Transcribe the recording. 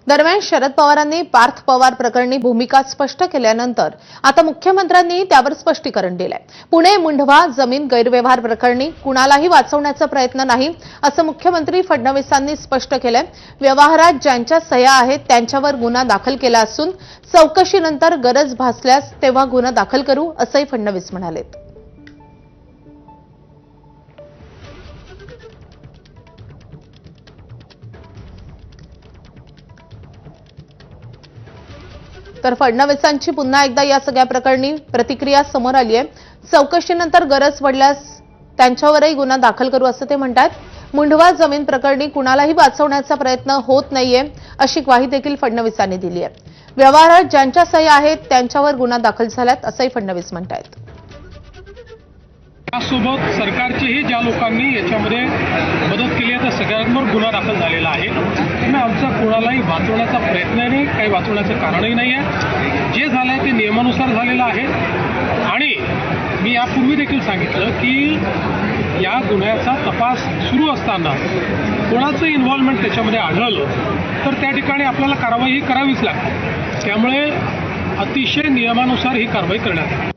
दरम्यान शरद पवारांनी पार्थ पवार प्रकरणी भूमिका स्पष्ट केल्यानंतर आता मुख्यमंत्र्यांनी त्यावर स्पष्टीकरण दिलंय। पुणे मुंढवा जमीन गैरव्यवहार प्रकरणी कुणालाही वाचवण्याचा प्रयत्न नाही असं मुख्यमंत्री फडणवीसांनी स्पष्ट केलंय। व्यवहारात ज्यांच्या सह्या आहेत त्यांच्यावर गुन्हा दाखल केला असून चौकशीनंतर गरज भासल्यास तेव्हा गुन्हा दाखल करू असंही फडणवीस म्हणाले। तर फडणवीसांची पुन्हा एकदा या सगळ्या प्रकरणी प्रतिक्रिया समोर आली आहे। चौकशीनंतर गरज पडल्यास त्यांच्यावरही गुन्हा दाखल करू असं ते म्हणतात। मुंढवा जमीन प्रकरणी कुणालाही वाचवण्याचा प्रयत्न होत नाहीये अशी ग्वाही देखील फडणवीसांनी दिली आहे। व्यवहारात ज्यांच्या सह्या आहेत त्यांच्यावर गुन्हा दाखल झाल्यात असंही फडणवीस म्हणतात। त्यासोबत सरकारचेही ज्या लोकांनी याच्यामध्ये मदत केली आहे त्या सगळ्यांवर गुन्हा दाखल झालेला आहे। त्यामुळे आमचा कोणालाही वाचवण्याचा प्रयत्न नाही, काही वाचवण्याचं कारणही नाही आहे। जे झालं आहे ते नियमानुसार झालेलं आहे आणि मी यापूर्वी देखील सांगितलं की या गुन्ह्याचा तपास सुरू असताना कोणाचं इन्व्हॉल्वमेंट त्याच्यामध्ये आढळलं तर त्या ठिकाणी आपल्याला कारवाई ही करावीच लागते। त्यामुळे अतिशय नियमानुसार ही कारवाई करण्यात आली।